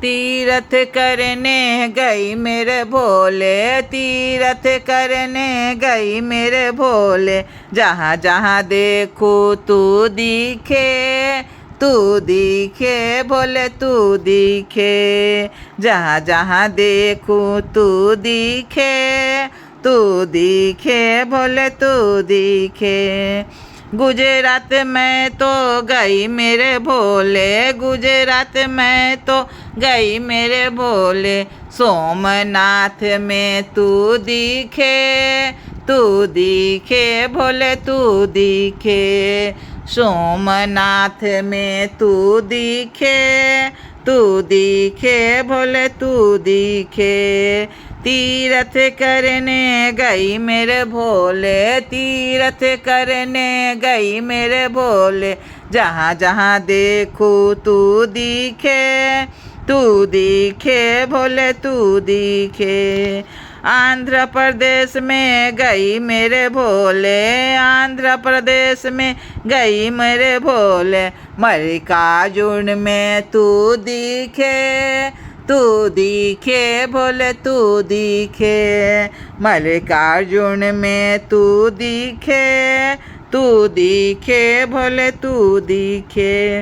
तीरथ करने गई मेरे भोले, तीरथ करने गई मेरे भोले। जहाँ जहाँ देखो तू दिखे, तू दिखे भोले तू दिखे। जहाँ जहाँ देखो तू दिखे, तू दिखे भोले तू दिखे। गुजरात में तो गई मेरे भोले, गुजरात में तो गई मेरे भोले। सोमनाथ में तू दिखे, तू दिखे भोले तू दिखे। सोमनाथ में तू दिखे, तू दिखे भोले तू दिखे। तीरथ करने गई मेरे भोले, तीरथ करने गई मेरे भोले। जहाँ जहाँ देखो तू दिखे, तू दिखे भोले तू दिखे। आंध्र प्रदेश में गई मेरे भोले, आंध्र प्रदेश में गई मेरे भोले। मल्लिकार्जुन में तू दिखे, तू दिखे भोले तू दिखे। मल्लिकार्जुन में तू दिखे, तू दिखे भोले तू दिखे।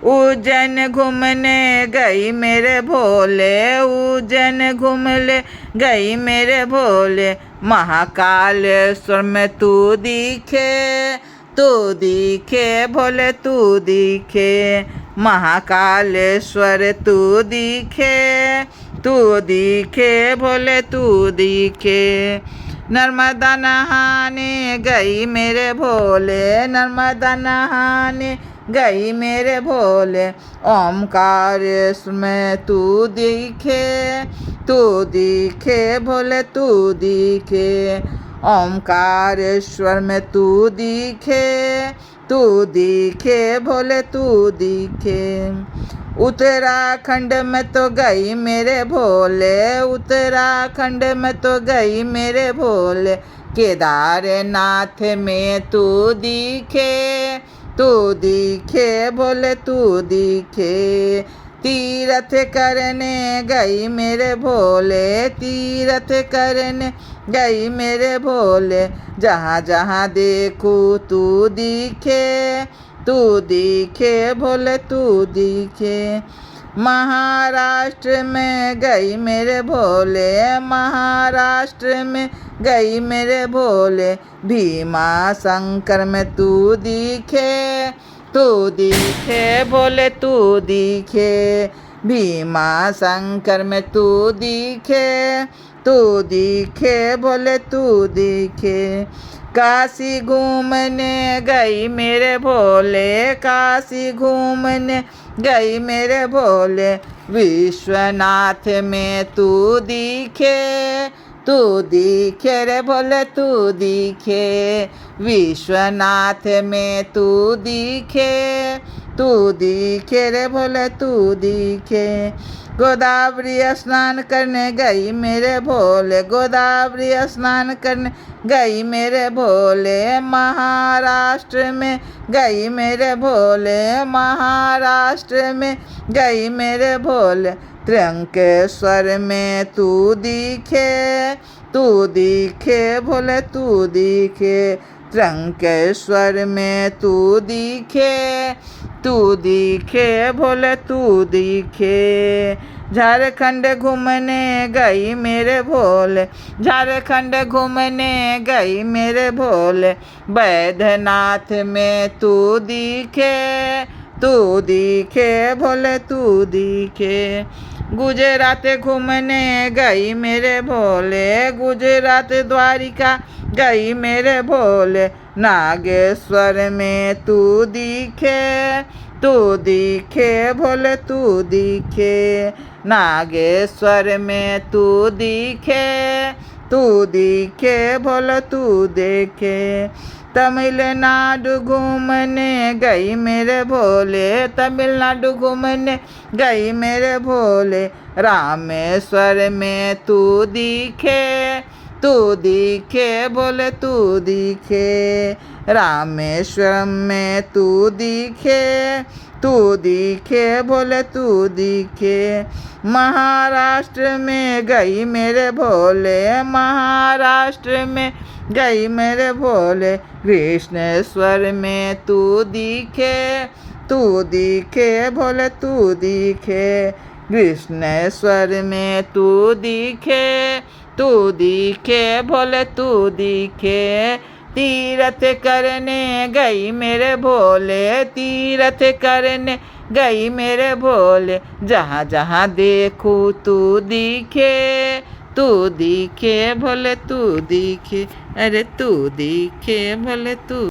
उज्जैन घूमने गई मेरे भोले, उज्जैन घूमने गई मेरे भोले। महाकालेश्वर में तू दिखे, तू दिखे भोले तू दिखे। महाकालेश्वर तू दिखे, तू दिखे भोले तू दिखे। नर्मदा नहाने गई मेरे भोले, नर्मदा नहाने गई मेरे भोले। ओमकारेश्वर में तू दिखे, तू दिखे भोले तू दिखे। ओमकारेश्वर में तू दिखे, तू दिखे भोले तू दिखे। उत्तराखंड में तो गई मेरे भोले, उत्तराखंड में तो गई मेरे भोले। केदारनाथ में तू दिखे, तू दिखे भोले तू दिखे। तीरथ करने गई मेरे भोले, तीरथ करने गई मेरे भोले। जहाँ जहाँ देखो तू दिखे, तू दिखे भोले तू दिखे। महाराष्ट्र में गई मेरे भोले, महाराष्ट्र में गई मेरे भोले। भीमा शंकर में तू दिखे, तू दिखे भोले तू दिखे। भीमा शंकर में तू दिखे, तू दिखे भोले तू दिखे। काशी घूमने गई मेरे भोले, काशी घूमने गई मेरे भोले। विश्वनाथ में तू दिखे, तू दिखे रे भोले तू दिखे। विश्वनाथ में तू दिखे, तू दिखे रे भोले तू दिखे। गोदावरी स्नान करने गई मेरे भोले, गोदावरी स्नान करने गई मेरे भोले। महाराष्ट्र में गई मेरे भोले, महाराष्ट्र में गई मेरे भोले। त्र्यंकेश्वर में तू दिखे, तू दिखे भोले तू दिखे। त्र्यंकेश्वर में तू दिखे, तू दिखे भोले तू दिखे। झारखंड घूमने गई मेरे भोले, झारखंड घूमने गई मेरे भोले। बैद्यनाथ में तू दिखे, तू दिखे भोले तू दिखे। गुजरात घूमने गई मेरे भोले, गुजरात द्वारिका गई मेरे भोले। नागेश्वर में तू दिखे, तू दिखे भोले तू दिखे। नागेश्वर में तू दिखे, तू दिखे भोले तू देखे। तमिलनाडु घूमने गई मेरे भोले, तमिलनाडु घूमने गई मेरे भोले। रामेश्वर में तू दिखे, तू दिखे बोले तू दिखे, रामेश्वरम में तू दिखे, तू दिखे बोले तू दिखे, महाराष्ट्र में गई मेरे भोले, महाराष्ट्र में गई मेरे भोले, कृष्णेश्वर में तू दिखे, तू दिखे भोले तू दिखे, कृष्णेश्वर में तू दिखे, तू दिखे भोले तू दिखे, तीरथ करने गई मेरे भोले, तीरथ करने गई मेरे भोले, जहाँ जहाँ देखूँ तू दिखे, तू दिखे भोले तू दिखे, अरे तू दिखे भोले तू।